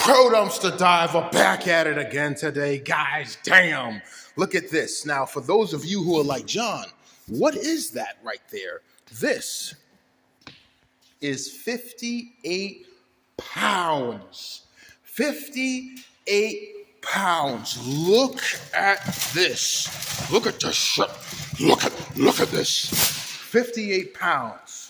Pro Dumpster Diver back at it again today. Guys, damn. Look at this. Now, for those of you who are like, John, what is that right there? This is 58 pounds. 58 pounds. Look at this. Look at this shit. Look at this. 58 pounds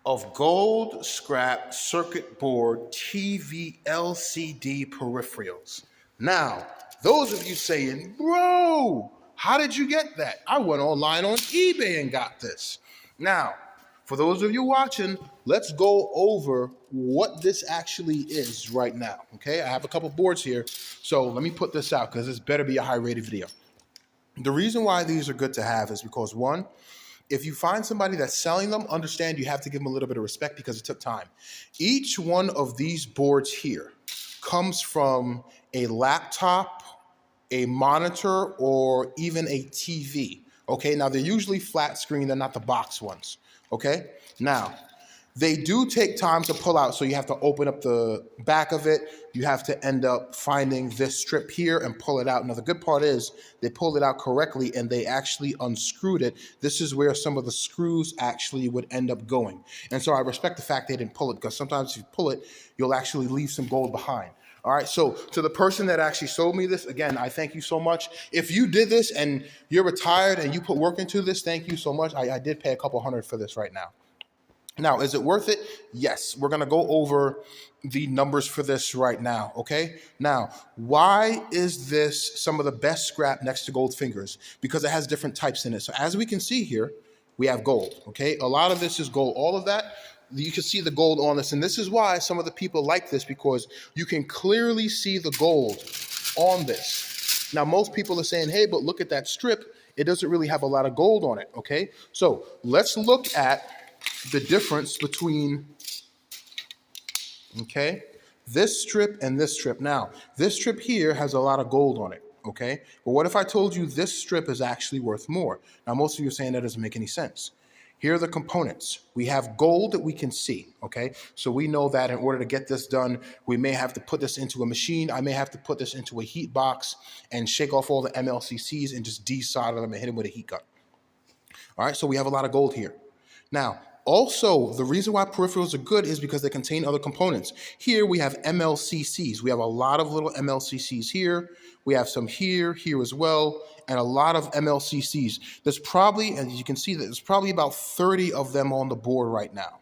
of gold scrap circuit board TV LCD peripherals. Now, those of you saying, bro, how did you get that? I went online on eBay and got this. Now, for those of you watching, let's go over what this actually is right now, okay? I have a couple boards here, so let me put this out because this better be a high-rated video. The reason why these are good to have is because, one, if you find somebody that's selling them, understand you have to give them a little bit of respect because it took time. Each one of these boards here comes from a laptop, a monitor, or even a TV. Okay, now they're usually flat screen, they're not the box ones. Okay, now they do take time to pull out, so you have to open up the back of it. You have to end up finding this strip here and pull it out. Now, the good part is they pulled it out correctly and they actually unscrewed it. This is where some of the screws actually would end up going. And so I respect the fact they didn't pull it, because sometimes if you pull it, you'll actually leave some gold behind. All right, so to the person that actually sold me this, again, I thank you so much. If you did this and you're retired and you put work into this, thank you so much. I did pay a couple $100 for this right now. Now, is it worth it? Yes. We're going to go over the numbers for this right now, okay? Now, why is this some of the best scrap next to gold fingers? Because it has different types in it. So as we can see here, we have gold, okay? A lot of this is gold. All of that, you can see the gold on this. And this is why some of the people like this, because you can clearly see the gold on this. Now, most people are saying, hey, but look at that strip. It doesn't really have a lot of gold on it, okay? So let's look at the difference between, okay, this strip and this strip. Now, this strip here has a lot of gold on it, okay? But what if I told you this strip is actually worth more? Now, most of you are saying that doesn't make any sense. Here are the components. We have gold that we can see, okay? So we know that in order to get this done, we may have to put this into a machine. I may have to put this into a heat box and shake off all the MLCCs and just desolder them and hit them with a heat gun. All right, so we have a lot of gold here. Now, also, the reason why peripherals are good is because they contain other components. Here we have MLCCs. We have a lot of little MLCCs here. We have some here as well, and a lot of MLCCs. There's probably, as you can see, there's probably about 30 of them on the board right now.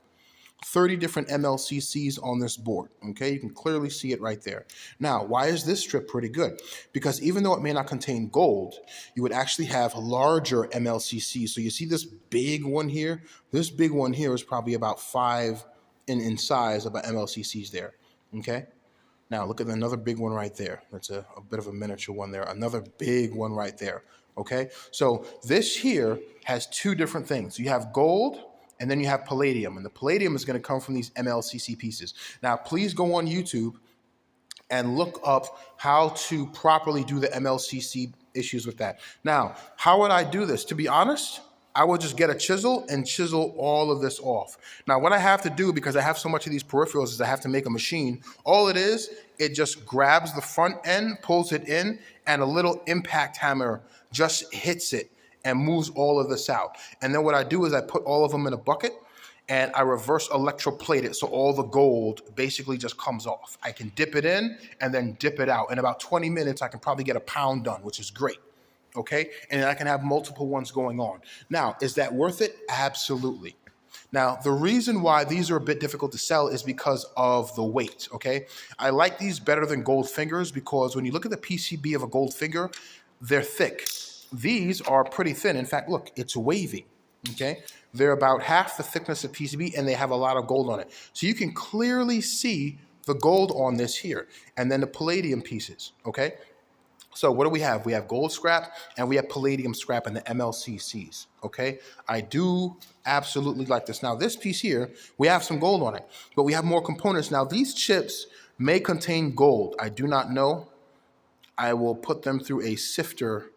30 different MLCCs on this board, okay? You can clearly see it right there. Now, why is this strip pretty good? Because even though it may not contain gold, you would actually have larger MLCCs. So you see this big one here? This big one here is probably about 5 in size, about MLCCs there, okay? Now, look at another big one right there. That's a bit of a miniature one there. Another big one right there, okay? So this here has two different things. You have gold, and then you have palladium, and the palladium is going to come from these MLCC pieces. Now, please go on YouTube and look up how to properly do the MLCC issues with that. Now, how would I do this? To be honest, I would just get a chisel and chisel all of this off. Now, what I have to do, because I have so much of these peripherals, is I have to make a machine. All it is, it just grabs the front end, pulls it in, and a little impact hammer just hits it and moves all of this out. And then what I do is I put all of them in a bucket and I reverse electroplate it so all the gold basically just comes off. I can dip it in and then dip it out. In about 20 minutes, I can probably get a pound done, which is great, okay? And I can have multiple ones going on. Now, is that worth it? Absolutely. Now, the reason why these are a bit difficult to sell is because of the weight, okay? I like these better than gold fingers because when you look at the PCB of a gold finger, they're thick. These are pretty thin. In fact, look, it's wavy, okay? They're about half the thickness of PCB, and they have a lot of gold on it. So you can clearly see the gold on this here, and then the palladium pieces, okay? So what do we have? We have gold scrap, and we have palladium scrap in the MLCCs, okay? I do absolutely like this. Now, this piece here, we have some gold on it, but we have more components. Now, these chips may contain gold. I do not know. I will put them through a sifter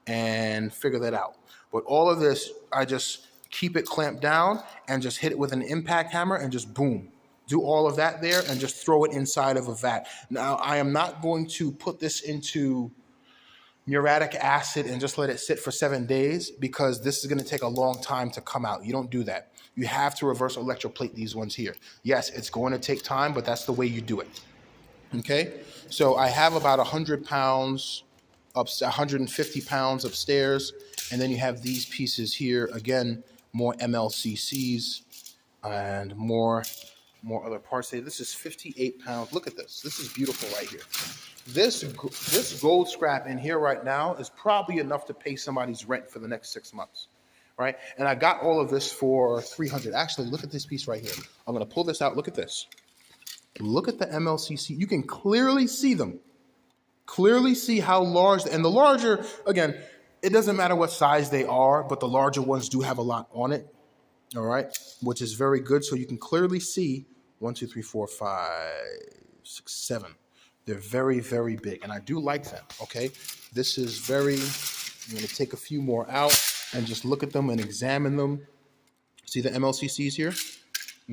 and figure that out. But all of this, I just keep it clamped down and just hit it with an impact hammer and just boom, do all of that there and just throw it inside of a vat. Now, I am not going to put this into muriatic acid and just let it sit for 7 days because this is going to take a long time to come out. You don't do that. You have to reverse electroplate these ones here. Yes, it's going to take time, but that's the way you do it. Okay, so I have about 100 pounds, 150 pounds upstairs, and then you have these pieces here. Again, more MLCCs and more other parts. This is 58 pounds. Look at this. This is beautiful right here. This gold scrap in here right now is probably enough to pay somebody's rent for the next 6 months, right? And I got all of this for 300. Actually, look at this piece right here. I'm going to pull this out. Look at this. Look at the MLCC. You can clearly see them. Clearly see how large, and the larger, again, it doesn't matter what size they are, but the larger ones do have a lot on it, all right, which is very good. So you can clearly see 1, 2, 3, 4, 5, 6, 7. They're very, very big, and I do like them, okay? This is very, I'm going to take a few more out and just look at them and examine them. See the MLCCs here?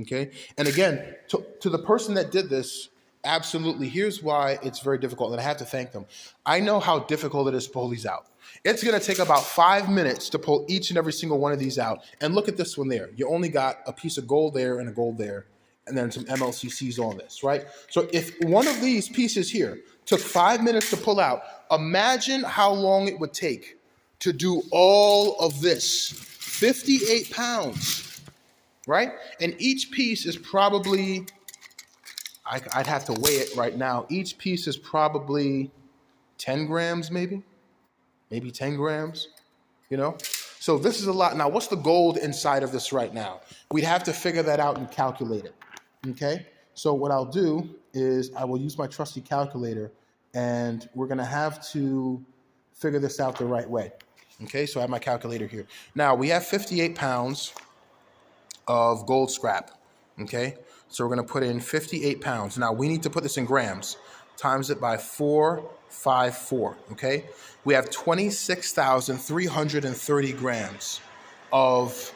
Okay, and again, to the person that did this, absolutely, here's why it's very difficult, and I have to thank them. I know how difficult it is to pull these out. It's going to take about 5 minutes to pull each and every single one of these out. And look at this one there. You only got a piece of gold there and a gold there, and then some MLCCs on this, right? So if one of these pieces here took 5 minutes to pull out, imagine how long it would take to do all of this. 58 pounds. Right? And each piece is probably, I'd have to weigh it right now. Each piece is probably 10 grams, maybe 10 grams, you know? So this is a lot. Now, what's the gold inside of this right now? We'd have to figure that out and calculate it, okay? So what I'll do is I will use my trusty calculator, and we're going to have to figure this out the right way, okay? So I have my calculator here. Now, we have 58 pounds of gold scrap, okay? So we're going to put in 58 pounds. Now, we need to put this in grams. Times it by 454, okay? We have 26,330 grams of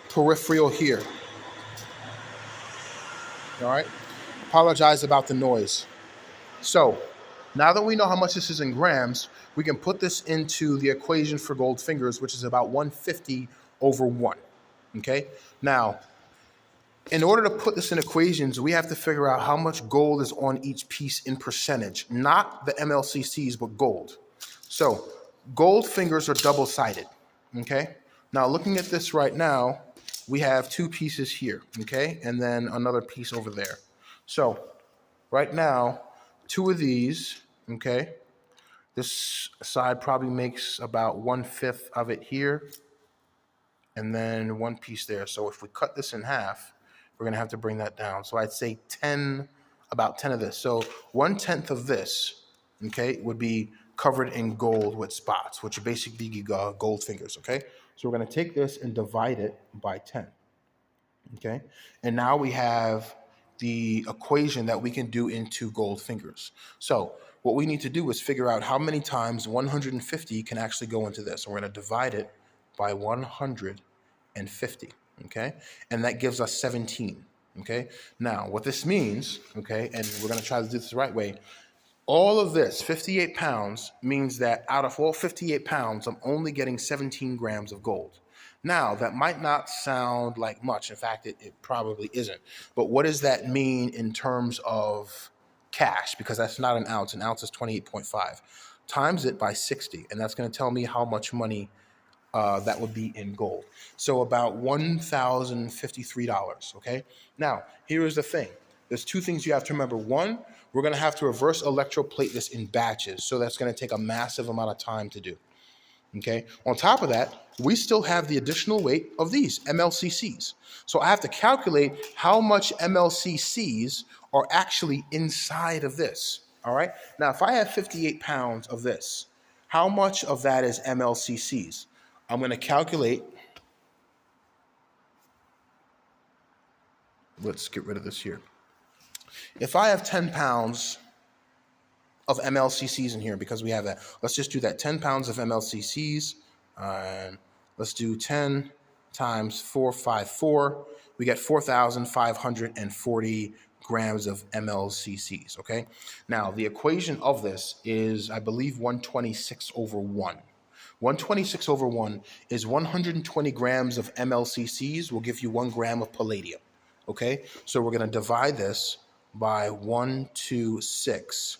peripheral here. All right? Apologize about the noise. So, now that we know how much this is in grams, we can put this into the equation for gold fingers, which is about 150 over 1. Okay, now, in order to put this in equations, we have to figure out how much gold is on each piece in percentage, not the MLCCs, but gold. So, gold fingers are double-sided, okay? Now, looking at this right now, we have 2 pieces here, okay? And then another piece over there. So, right now, 2 of these, okay? This side probably makes about 1/5 of it here, and then 1 piece there. So if we cut this in half, we're going to have to bring that down. So I'd say about 10 of this. So 1/10 of this, okay, would be covered in gold with spots, which are basically gold fingers, okay? So we're going to take this and divide it by 10, okay? And now we have the equation that we can do into gold fingers. So what we need to do is figure out how many times 150 can actually go into this. And we're going to divide it by 150, okay? And that gives us 17, okay? Now, what this means, okay, and we're going to try to do this the right way, all of this, 58 pounds, means that out of all 58 pounds, I'm only getting 17 grams of gold. Now, that might not sound like much. In fact, it probably isn't. But what does that mean in terms of cash? Because that's not an ounce. An ounce is 28.5. Times it by 60, and that's going to tell me how much money that would be in gold. So about $1,053, okay? Now, here is the thing. There's 2 things you have to remember. One, we're going to have to reverse electroplate this in batches, so that's going to take a massive amount of time to do, okay? On top of that, we still have the additional weight of these MLCCs. So I have to calculate how much MLCCs are actually inside of this, all right? Now, if I have 58 pounds of this, how much of that is MLCCs? I'm going to calculate. Let's get rid of this here. If I have 10 pounds of MLCCs in here, because we have that, let's just do that. 10 pounds of MLCCs. Let's do 10 times 454. we get 4,540 grams of MLCCs, okay? Now, the equation of this is, I believe, 126 over 1. 126 over 1 is 120 grams of MLCCs will give you 1 gram of palladium, okay? So we're going to divide this by 126,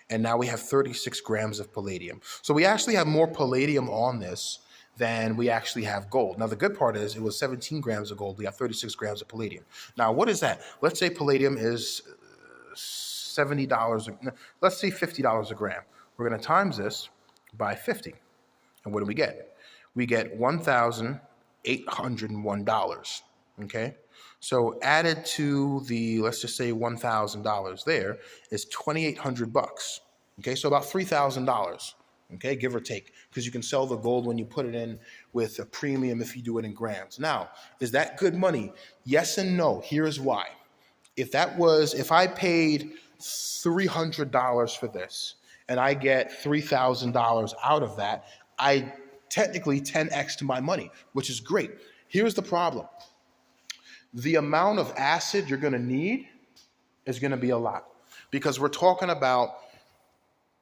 and now we have 36 grams of palladium. So we actually have more palladium on this than we actually have gold. Now, the good part is it was 17 grams of gold. We have 36 grams of palladium. Now, what is that? Let's say palladium is $70, let's say $50 a gram. We're going to times this by 50. And what do we get? We get $1,801, okay? So added to the, let's just say $1,000 there is $2,800, okay? So about $3,000, okay, give or take, because you can sell the gold when you put it in with a premium if you do it in grams. Now, is that good money? Yes and no. Here's why. If I paid $300 for this and I get $3,000 out of that, I technically 10x to my money, which is great. Here's the problem. The amount of acid you're going to need is going to be a lot, because we're talking about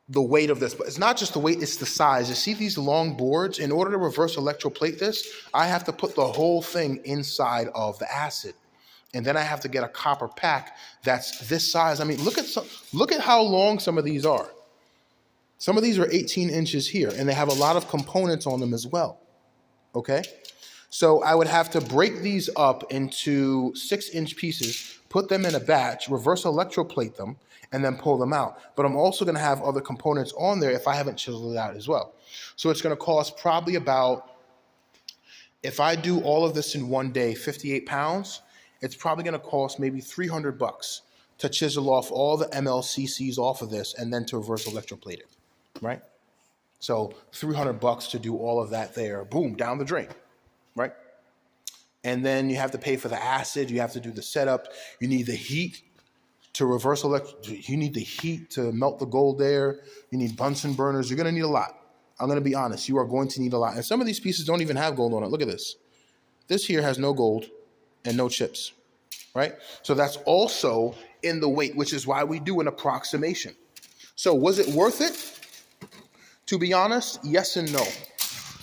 the weight of this, but it's not just the weight, it's the size. You see these long boards? In order to reverse electroplate this, I have to put the whole thing inside of the acid. And then I have to get a copper pack that's this size. I mean, look at how long some of these are. Some of these are 18 inches here, and they have a lot of components on them as well, okay? So I would have to break these up into 6-inch pieces, put them in a batch, reverse electroplate them, and then pull them out. But I'm also going to have other components on there if I haven't chiseled it out as well. So it's going to cost probably about, if I do all of this in one day, 58 pounds, it's probably going to cost maybe $300 to chisel off all the MLCCs off of this and then to reverse electroplate it. Right? So $300 to do all of that there, boom, down the drain, right? And then you have to pay for the acid, you have to do the setup, you need the heat to reverse you need the heat to melt the gold there, you need Bunsen burners, you're gonna need a lot. I'm gonna be honest, you are going to need a lot. And some of these pieces don't even have gold on it. Look at this. This here has no gold and no chips, right? So that's also in the weight, which is why we do an approximation. So was it worth it? To be honest, yes and no.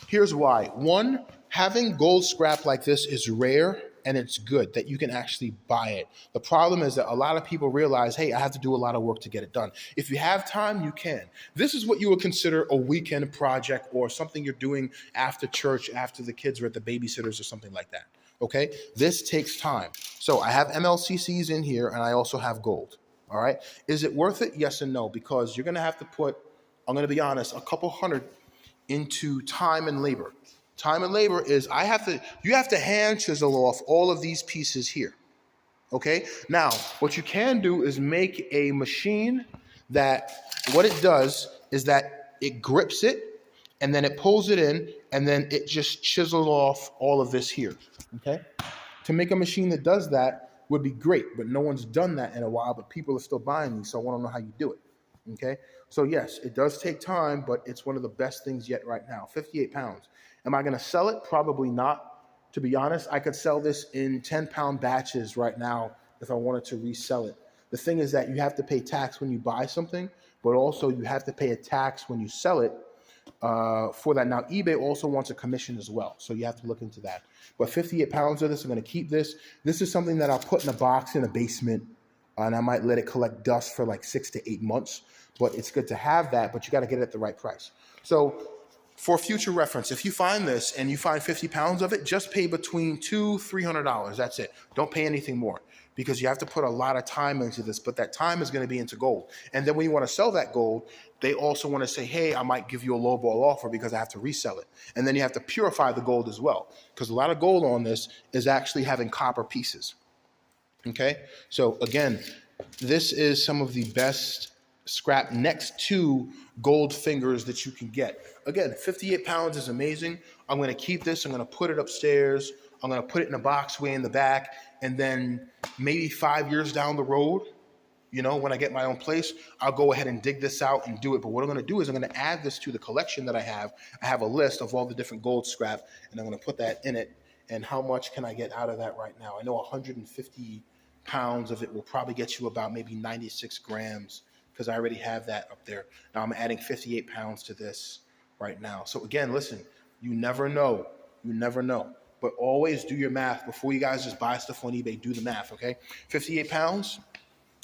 Here's why. One, having gold scrap like this is rare, and it's good that you can actually buy it. The problem is that a lot of people realize, hey, I have to do a lot of work to get it done. If you have time, you can. This is what you would consider a weekend project or something you're doing after church, after the kids are at the babysitters or something like that, okay? This takes time. So I have MLCCs in here, and I also have gold, all right? Is it worth it? Yes and no, because you're going to have to put, I'm going to be honest, a couple hundred into time and labor. Time and labor is you have to hand chisel off all of these pieces here. Okay? Now, what you can do is make a machine that what it does is that it grips it and then it pulls it in and then it just chisels off all of this here. Okay? To make a machine that does that would be great, but no one's done that in a while, but people are still buying these, so I want to know how you do it. Okay? So yes, it does take time, but it's one of the best things yet right now. 58 pounds. Am I going to sell it? Probably not. To be honest, I could sell this in 10-pound batches right now if I wanted to resell it. The thing is that you have to pay tax when you buy something, but also you have to pay a tax when you sell it for that. Now, eBay also wants a commission as well, so you have to look into that. But 58 pounds of this, I'm going to keep this. This is something that I'll put in a box in a basement, and I might let it collect dust for like 6 to 8 months. But it's good to have that, but you got to get it at the right price. So for future reference, if you find this and you find 50 pounds of it, just pay between $200-$300. That's it. Don't pay anything more, because you have to put a lot of time into this, but that time is going to be into gold. And then when you want to sell that gold, they also want to say, hey, I might give you a lowball offer because I have to resell it. And then you have to purify the gold as well, because a lot of gold on this is actually having copper pieces. Okay? So again, this is some of the best scrap next to gold fingers that you can get. Again, 58 pounds is amazing. I'm going to keep this. I'm going to put it upstairs. I'm going to put it in a box way in the back. And then maybe 5 years down the road, you know, when I get my own place, I'll go ahead and dig this out and do it. But what I'm going to do is I'm going to add this to the collection that I have. I have a list of all the different gold scrap, and I'm going to put that in it. and how much can I get out of that right now? I know 150 pounds of it will probably get you about maybe 96 grams because I already have that up there. Now I'm adding 58 pounds to this right now. So again, listen, you never know. You never know. But always do your math before you guys just buy stuff on eBay. Do the math, okay? 58 pounds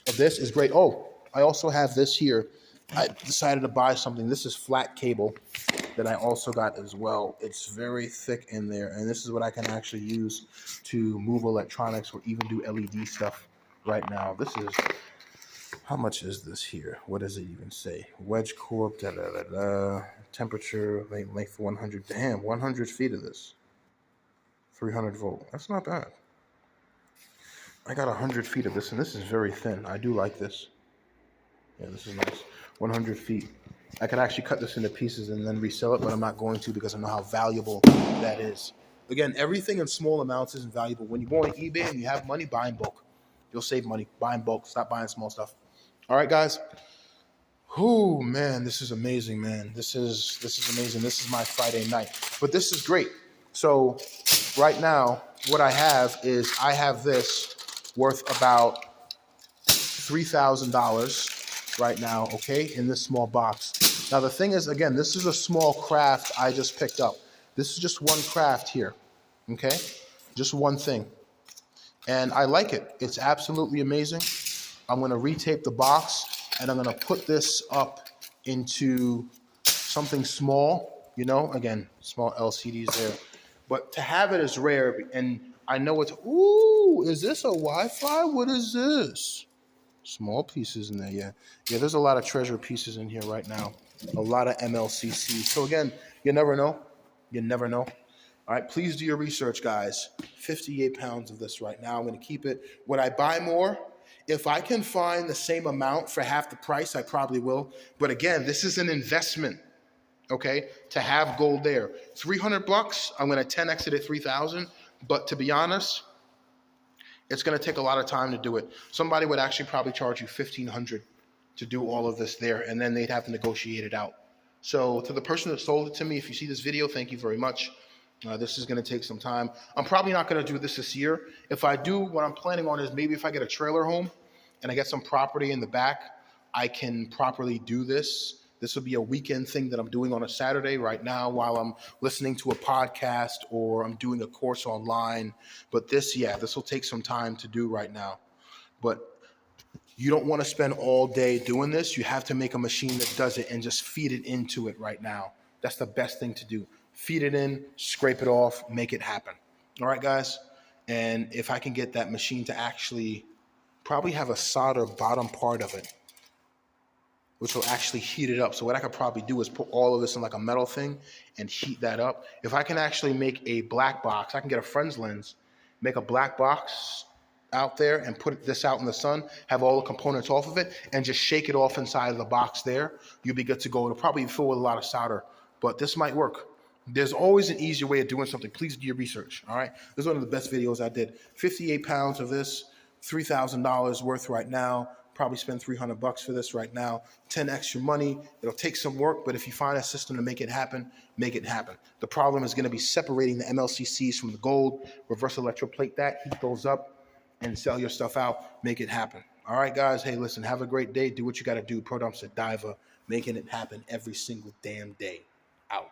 of this is great. Oh, I also have this here. I decided to buy something. This is flat cable that I also got as well. It's very thick in there, and this is what I can actually use to move electronics or even do LED stuff right now. This is, how much is this here? What does it even say? Wedge core, temperature, length 100. Damn, 100 feet of this. 300 volt. That's not bad. I got 100 feet of this, and this is very thin. I do like this. Yeah, this is nice. 100 feet. I could actually cut this into pieces and then resell it, but I'm not going to because I know how valuable that is. Again, everything in small amounts isn't valuable. When you go on eBay and you have money, buy in bulk. You'll save money. Buy in bulk. Stop buying small stuff. All right, guys. Whoo, man, this is amazing, man. This is amazing. This is my Friday night. But this is great. So right now, what I have is I have this worth about $3,000 right now, okay, in this small box. Now, the thing is, again, this is a small craft I just picked up. This is just one craft here, okay? Just one thing. And I like it. It's absolutely amazing. I'm going to retape the box, and I'm going to put this up into something small, you know, again, small LCDs there. But to have it is rare, and I know it's, ooh, is this a Wi-Fi? What is this? Small pieces in there, yeah. Yeah, there's a lot of treasure pieces in here right now. A lot of MLCC. So again, you never know. You never know. All right, please do your research, guys. 58 pounds of this right now. I'm going to keep it. Would I buy more? If I can find the same amount for half the price, I probably will. But again, this is an investment, okay, to have gold there. 300 bucks, I'm going to 10x it at 3,000. But to be honest, it's going to take a lot of time to do it. Somebody would actually probably charge you $1,500 to do all of this there, and then they'd have to negotiate it out. So to the person that sold it to me, if you see this video, thank you very much. This is going to take some time. I'm probably not going to do this year. If I do, what I'm planning on is maybe if I get a trailer home and I get some property in the back, I can properly do this. This will be a weekend thing that I'm doing on a Saturday right now while I'm listening to a podcast or I'm doing a course online. But this, yeah, this will take some time to do right now. But you don't want to spend all day doing this. You have to make a machine that does it and just feed it into it right now. That's the best thing to do. Feed it in, scrape it off, make it happen. All right, guys? And if I can get that machine to actually probably have a solder bottom part of it, which will actually heat it up. So what I could probably do is put all of this in like a metal thing and heat that up. If I can actually make a black box, I can get a friend's lens, make a black box out there and put this out in the sun, have all the components off of it, and just shake it off inside of the box there. You'll be good to go. It'll probably fill with a lot of solder, but this might work. There's always an easier way of doing something. Please do your research, all right? This is one of the best videos I did. 58 pounds of this, $3,000 worth right now. Probably spend 300 bucks for this right now. 10 extra money. It'll take some work, but if you find a system to make it happen, make it happen. The problem is going to be separating the MLCCs from the gold, reverse electroplate that, heat those up, and sell your stuff out. Make it happen. All right, guys. Hey, listen, have a great day. Do what you got to do. Pro Dumps at Diva, making it happen every single damn day. Out.